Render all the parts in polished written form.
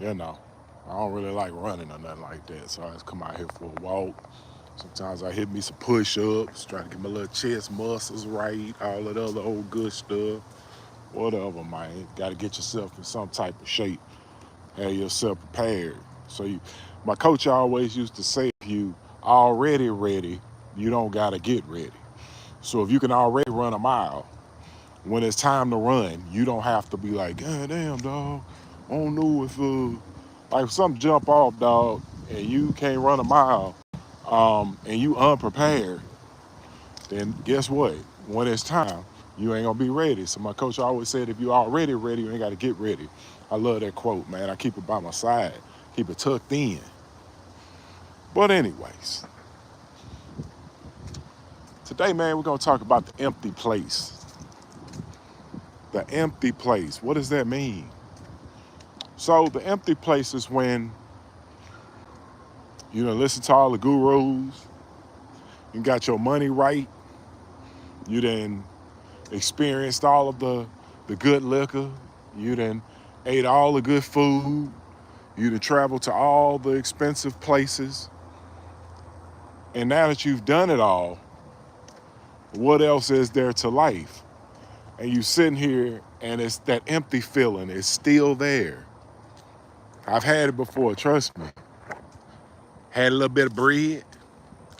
You know, I don't really like running or nothing like that, so I just come out here for a walk. Sometimes I hit me some push-ups, try to get my little chest muscles right, all of the other old good stuff. Whatever, man. Got to get yourself in some type of shape. Have yourself prepared. So my coach always used to say, if you already ready, you don't got to get ready. So if you can already run a mile, when it's time to run, you don't have to be like, God damn, dog. I don't know if like if something jump off, dog, and you can't run a mile, and you unprepared, then guess what? When it's time, you ain't gonna be ready. So my coach always said, if you already ready, you ain't gotta get ready. I love that quote, man. I keep it by my side, keep it tucked in. But anyways, today, man, we're gonna talk about the empty place. The empty place. What does that mean? So the empty place is when you done listen to all the gurus, you got your money right, you done experienced all of the good liquor, you done ate all the good food, you done traveled to all the expensive places, and now that you've done it all, what else is there to life? And you sitting here and it's that empty feeling, it's still there. I've had it before, trust me. Had a little bit of bread,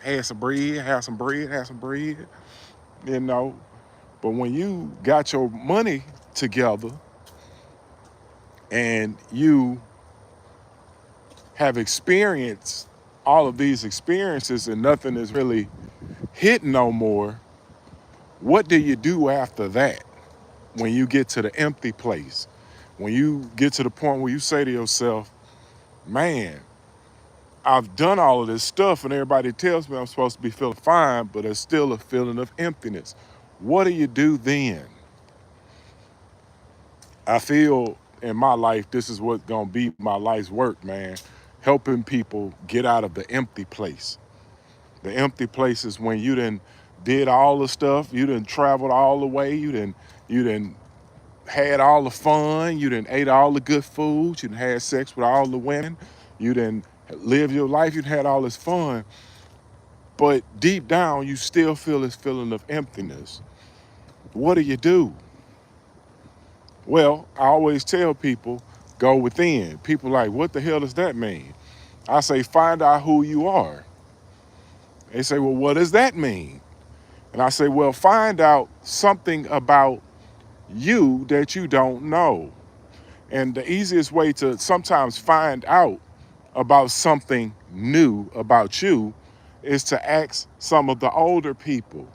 had some bread, had some bread, had some bread, you know. But when you got your money together and you have experienced all of these experiences and nothing is really hitting no more, what do you do after that when you get to the empty place? When you get to the point where you say to yourself, man, I've done all of this stuff and everybody tells me I'm supposed to be feeling fine, but there's still a feeling of emptiness. What do you do then? I feel in my life, this is what's gonna be my life's work, man. Helping people get out of the empty place. The empty place is when you done did all the stuff, you done traveled all the way, you done had all the fun, you done ate all the good food, you done had sex with all the women, you done lived your life, you done had all this fun, but deep down you still feel this feeling of emptiness. What do you do? Well, I always tell people, go within. People like, what the hell does that mean? I say, find out who you are. They say, well, what does that mean? And I say, well, find out something about you that you don't know. And the easiest way to sometimes find out about something new about you is to ask some of the older people.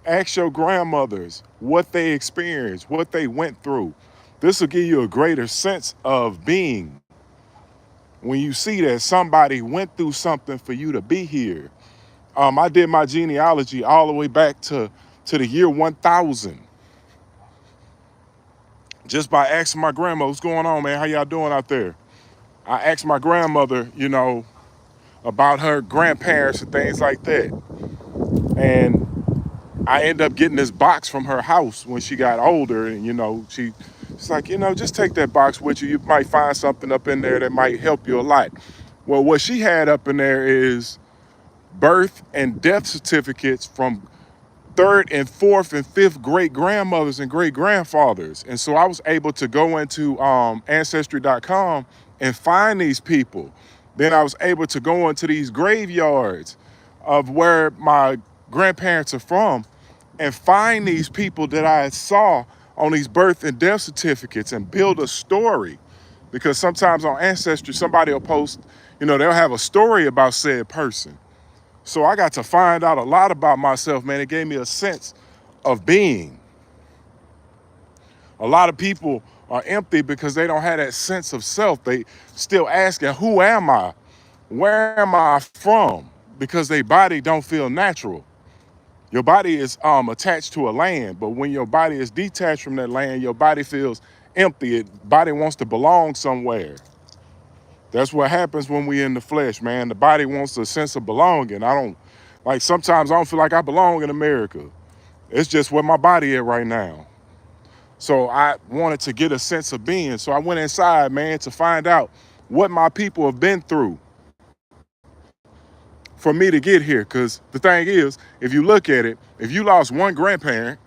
Ask your grandmothers what they experienced, what they went through. This will give you a greater sense of being when you see that somebody went through something for you to be here. I did my genealogy all the way back to the year 1000 just by asking my grandma, what's going on, man? How y'all doing out there? I asked my grandmother, about her grandparents and things like that. And I ended up getting this box from her house when she got older. And, she's like, just take that box with you. You might find something up in there that might help you a lot. Well, what she had up in there is birth and death certificates from third and fourth and fifth great grandmothers and great grandfathers. And so I was able to go into ancestry.com and find these people. Then I was able to go into these graveyards of where my grandparents are from and find these people that I saw on these birth and death certificates and build a story. Because sometimes on Ancestry, somebody will post, they'll have a story about said person. So I got to find out a lot about myself, man. It gave me a sense of being. A lot of people are empty because they don't have that sense of self. They still asking, who am I? Where am I from? Because their body don't feel natural. Your body is attached to a land, but when your body is detached from that land, your body feels empty. Body wants to belong somewhere. That's what happens when we in the flesh, man. The body wants a sense of belonging. Sometimes I don't feel like I belong in America. It's just where my body at right now. So I wanted to get a sense of being. So I went inside, man, to find out what my people have been through for me to get here. Because the thing is, if you look at it, if you lost one grandparent,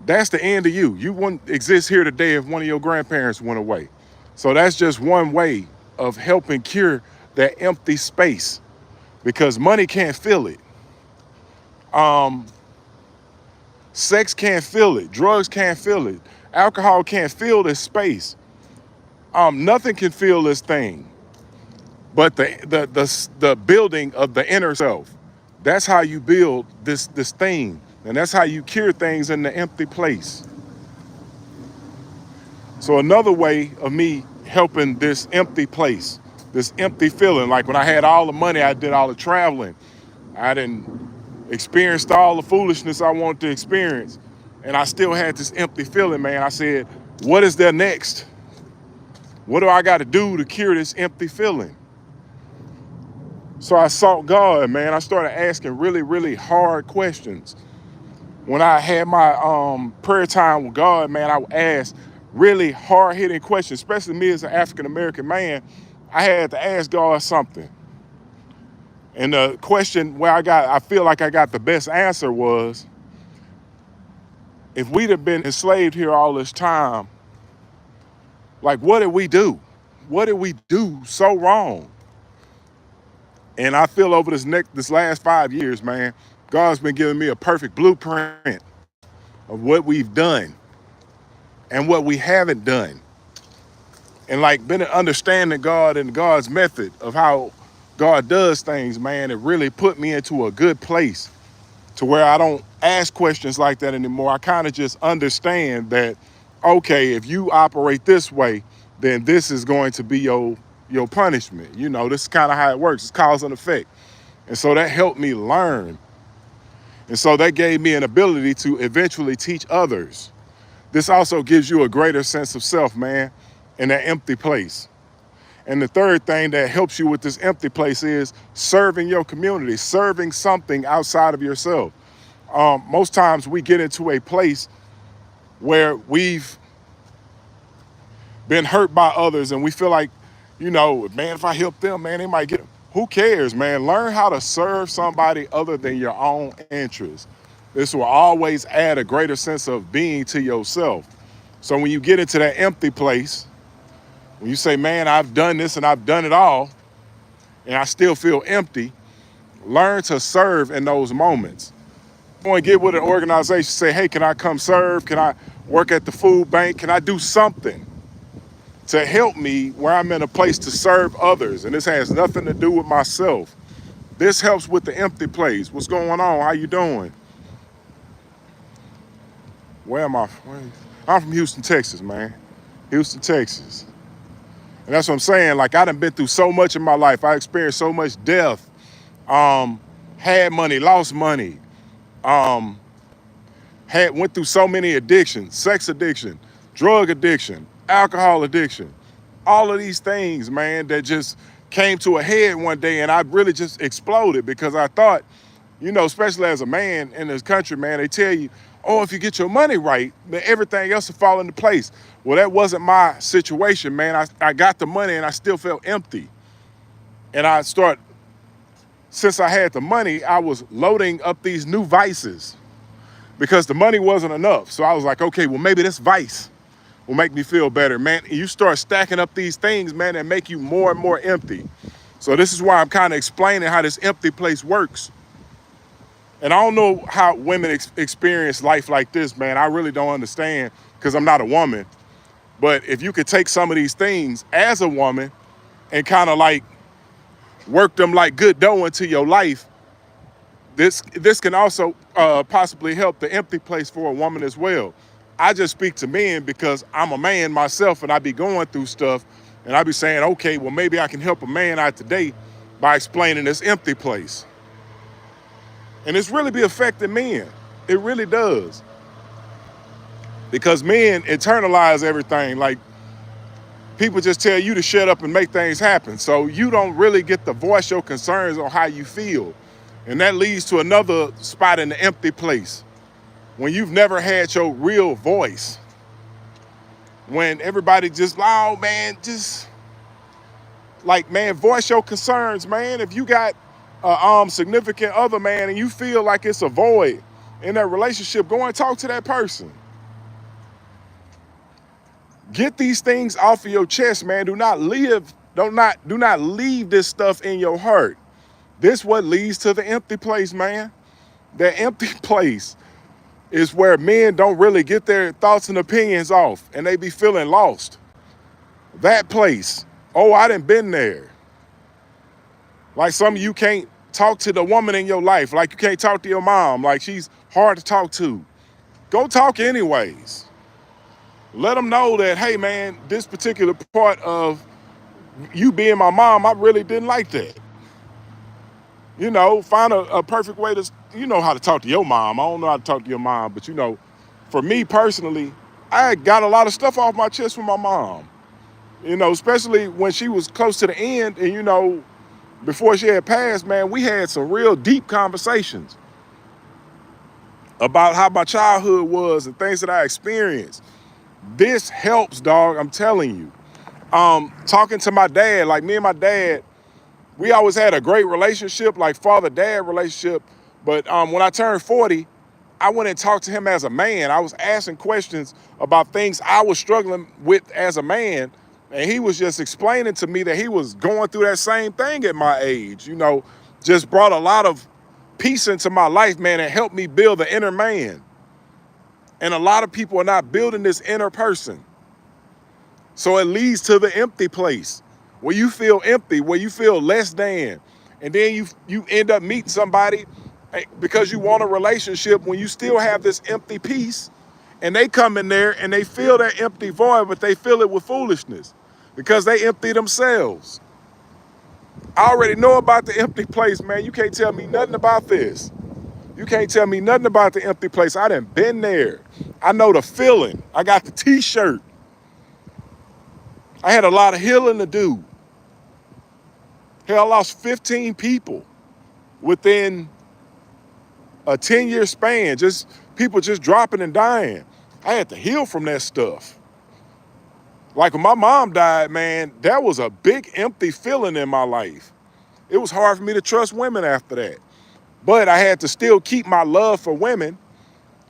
that's the end of you. You wouldn't exist here today if one of your grandparents went away. So that's just one way of helping cure that empty space, because money can't fill it. Sex can't fill it. Drugs can't fill it. Alcohol can't fill this space. Nothing can fill this thing but the building of the inner self. That's how you build this thing, and that's how you cure things in the empty place. So another way of me helping this empty place, this empty feeling, like when I had all the money, I did all the traveling, I didn't experienced all the foolishness I wanted to experience, and I still had this empty feeling, man. I said, what is there next? What do I got to do to cure this empty feeling? So I sought God, man. I started asking really, really hard questions. When I had my prayer time with God, man, I would ask really hard-hitting questions, especially me as an African-American man. I had to ask God something. And the question where I feel like I got the best answer was, if we'd have been enslaved here all this time, like, what did we do? What did we do so wrong? And I feel over this last 5 years, man, God's been giving me a perfect blueprint of what we've done and what we haven't done. And like been understanding God and God's method of how God does things, man, it really put me into a good place to where I don't ask questions like that anymore. I kind of just understand that, okay, if you operate this way, then this is going to be your punishment. You know, this is kind of how it works. It's cause and effect. And so that helped me learn. And so that gave me an ability to eventually teach others. This also gives you a greater sense of self, man, in that empty place. And the third thing that helps you with this empty place is serving your community, serving something outside of yourself. Most times we get into a place where we've been hurt by others and we feel like, you know, man, if I help them, man, they might get it. Who cares, man? Learn how to serve somebody other than your own interests. This will always add a greater sense of being to yourself. So when you get into that empty place, when you say, man, I've done this and I've done it all, and I still feel empty, learn to serve in those moments. Go and get with an organization, say, hey, can I come serve? Can I work at the food bank? Can I do something to help me where I'm in a place to serve others? And this has nothing to do with myself. This helps with the empty place. What's going on? How you doing? Where am I? I'm from Houston, Texas, man. Houston, Texas. And that's what I'm saying. Like, I done been through so much in my life. I experienced so much death. Had money, lost money. Went through so many addictions, sex addiction, drug addiction, alcohol addiction. All of these things, man, that just came to a head one day, and I really just exploded because I thought, you know, especially as a man in this country, man, they tell you, oh, if you get your money right, then everything else will fall into place. Well, that wasn't my situation, man. I got the money and I still felt empty. And since I had the money, I was loading up these new vices because the money wasn't enough. So I was like, okay, well, maybe this vice will make me feel better, man. And you start stacking up these things, man, that make you more and more empty. So this is why I'm kind of explaining how this empty place works. And I don't know how women experience life like this, man. I really don't understand because I'm not a woman. But if you could take some of these things as a woman and kind of like work them like good dough into your life, this can also possibly help the empty place for a woman as well. I just speak to men because I'm a man myself and I be going through stuff and I be saying, okay, well, maybe I can help a man out today by explaining this empty place. And it's really be affecting men. It really does. Because men internalize everything. Like, people just tell you to shut up and make things happen. So you don't really get to voice your concerns on how you feel. And that leads to another spot in the empty place. When you've never had your real voice. when everybody just, oh man, just like, man, voice your concerns, man. If you got a significant other, man, and you feel like it's a void in that relationship, go and talk to that person. Get these things off of your chest, man. Do not leave this stuff in your heart. This what leads to the empty place, man. The empty place is where men don't really get their thoughts and opinions off, and they be feeling lost. That place. Oh, I done been there. Like, some of you can't talk to the woman in your life. Like, you can't talk to your mom. Like, she's hard to talk to. Go talk anyways. Let them know that, hey, man, this particular part of you being my mom, I really didn't like that. You know, find a perfect way to, you know how to talk to your mom. I don't know how to talk to your mom, but, you know, for me personally, I got a lot of stuff off my chest with my mom. You know, especially when she was close to the end, and, you know, before she had passed, man, we had some real deep conversations about how my childhood was and things that I experienced. This helps, dog, I'm telling you. Talking to my dad, like, me and my dad, we always had a great relationship, like father-dad relationship. But when I turned 40, I went and talked to him as a man. I was asking questions about things I was struggling with as a man. And he was just explaining to me that he was going through that same thing at my age. You know, just brought a lot of peace into my life, man, and helped me build the inner man. And a lot of people are not building this inner person. So it leads to the empty place where you feel empty, where you feel less than. And then you end up meeting somebody because you want a relationship when you still have this empty piece, and they come in there and they feel that empty void, but they fill it with foolishness because they empty themselves. I already know about the empty place, man. You can't tell me nothing about this. You can't tell me nothing about the empty place. I done been there. I know the feeling. I got the t-shirt. I had a lot of healing to do. Hell, I lost 15 people within a 10-year span. Just people just dropping and dying. I had to heal from that stuff. Like, when my mom died, man, that was a big empty feeling in my life. It was hard for me to trust women after that. But I had to still keep my love for women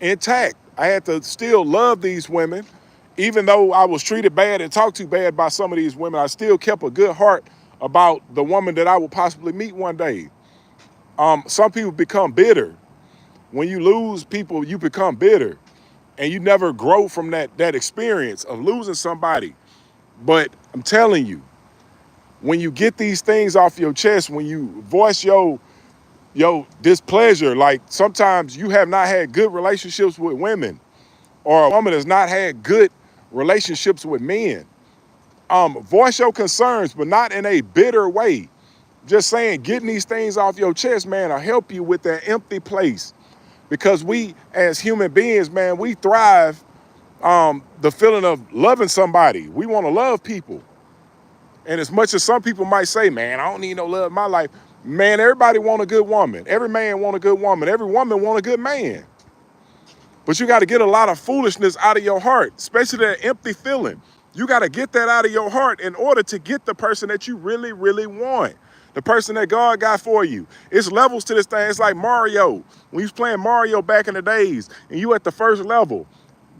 intact. I had to still love these women. Even though I was treated bad and talked to bad by some of these women, I still kept a good heart about the woman that I would possibly meet one day. Some people become bitter. When you lose people, you become bitter. And you never grow from that experience of losing somebody. But I'm telling you, when you get these things off your chest, when you voice your displeasure, like, sometimes you have not had good relationships with women, or a woman has not had good relationships with men. Voice your concerns, but not in a bitter way. Just saying, getting these things off your chest, man, will help you with that empty place. Because we, as human beings, man, we thrive the feeling of loving somebody. We want to love people. And as much as some people might say, man, I don't need no love in my life, man, everybody want a good woman. Every man want a good woman. Every woman want a good man. But you got to get a lot of foolishness out of your heart, especially that empty feeling. You got to get that out of your heart in order to get the person that you really, really want. The person that God got for you. It's levels to this thing. It's like Mario. When you was playing Mario back in the days and you at the first level,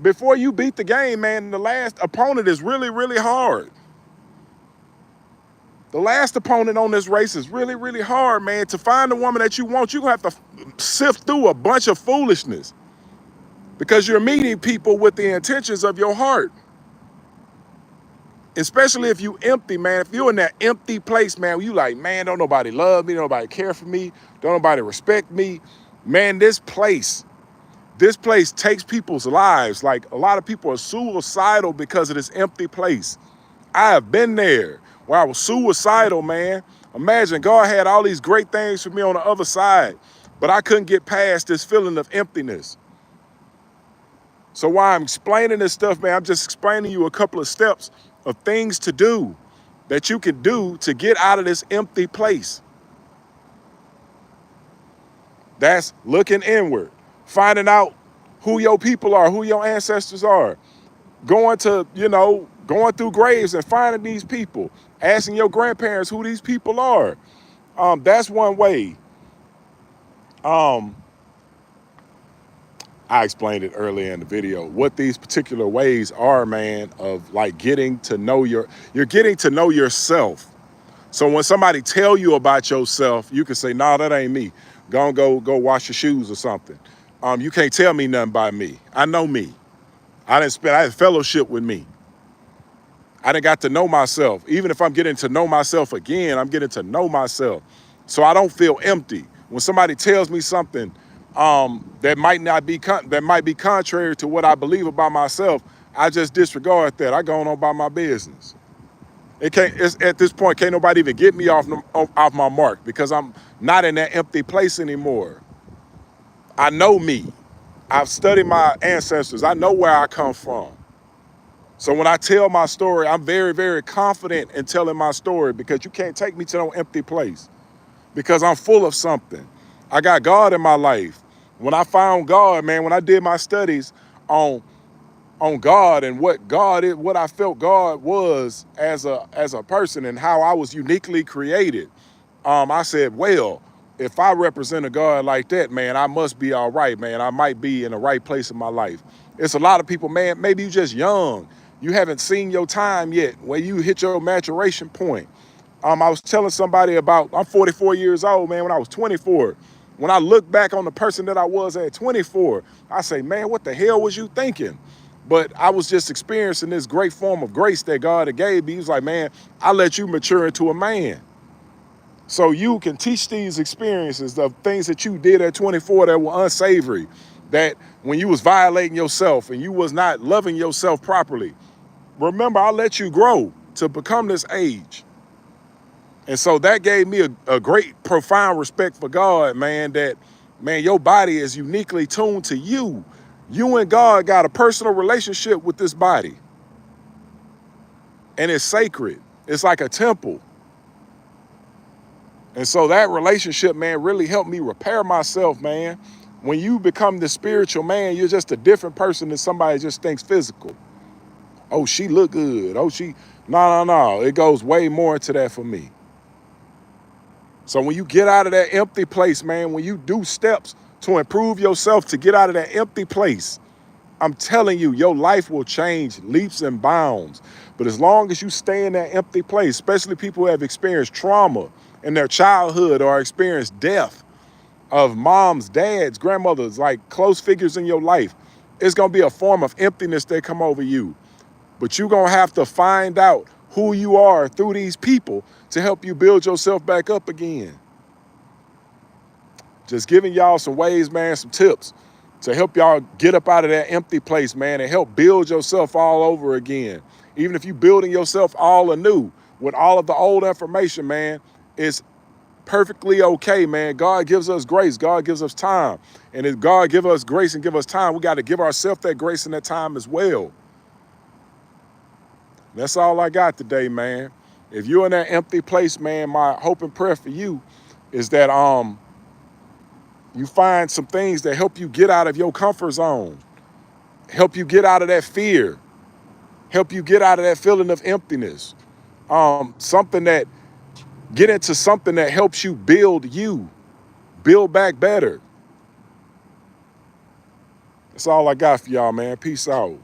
before you beat the game, man, the last opponent is really, really hard. The last opponent on this race is really, really hard, man. To find the woman that you want, you're going to have to sift through a bunch of foolishness because you're meeting people with the intentions of your heart. Especially if you empty, man. If you're in that empty place, man, you like, man, don't nobody love me, don't nobody care for me, don't nobody respect me. Man, this place takes people's lives. Like, a lot of people are suicidal because of this empty place. I have been there where I was suicidal, man. Imagine God had all these great things for me on the other side, but I couldn't get past this feeling of emptiness. So while I'm explaining this stuff, man, I'm just explaining you a couple of steps of things to do that you can do to get out of this empty place. That's looking inward, finding out who your people are, who your ancestors are, going to, going through graves and finding these people, asking your grandparents who these people are. That's one way. Um, I explained it earlier in the video, what these particular ways are, man, of like you're getting to know yourself. So when somebody tell you about yourself, you can say, nah, that ain't me. Go wash your shoes or something. You can't tell me nothing about me. I know me. I had fellowship with me. I didn't got to know myself. Even if I'm getting to know myself again, I'm getting to know myself. So I don't feel empty. When somebody tells me something that might be contrary to what I believe about myself, I just disregard that. I go on about my business. At this point, can't nobody even get me off my mark because I'm not in that empty place anymore. I know me. I've studied my ancestors. I know where I come from. So when I tell my story, I'm very, very confident in telling my story because you can't take me to no empty place because I'm full of something. I got God in my life. When I found God, man, when I did my studies on God and what God is, what I felt God was as a person and how I was uniquely created, I said, well, if I represent a God like that, man, I must be all right, man. I might be in the right place in my life. It's a lot of people, man, maybe you're just young. You haven't seen your time yet where you hit your maturation point. I was telling somebody I'm 44 years old, man, when I was 24. When I look back on the person that I was at 24, I say, man, what the hell was you thinking? But I was just experiencing this great form of grace that God had gave me. He was like, man, I let you mature into a man. So you can teach these experiences of things that you did at 24 that were unsavory, that when you was violating yourself and you was not loving yourself properly. Remember, I let you grow to become this age. And so that gave me a great, profound respect for God, man, that, man, your body is uniquely tuned to you. You and God got a personal relationship with this body. And it's sacred. It's like a temple. And so that relationship, man, really helped me repair myself, man. When you become the spiritual man, you're just a different person than somebody just thinks physical. Oh, she look good. No. It goes way more into that for me. So when you get out of that empty place, man, when you do steps to improve yourself to get out of that empty place, I'm telling you, your life will change leaps and bounds. But as long as you stay in that empty place, especially people who have experienced trauma in their childhood or experienced death of moms, dads, grandmothers, like close figures in your life, it's going to be a form of emptiness that come over you. But you're going to have to find out who you are through these people to help you build yourself back up again. Just giving y'all some ways, man, some tips to help y'all get up out of that empty place, man, and help build yourself all over again. Even if you're building yourself all anew with all of the old information, man, it's perfectly okay, man. God gives us grace. God gives us time. And if God give us grace and give us time, we got to give ourselves that grace and that time as well. That's all I got today, man. If you're in that empty place, man, my hope and prayer for you is that you find some things that help you get out of your comfort zone, help you get out of that fear, help you get out of that feeling of emptiness. Get into something that helps you build back better. That's all I got for y'all, man. Peace out.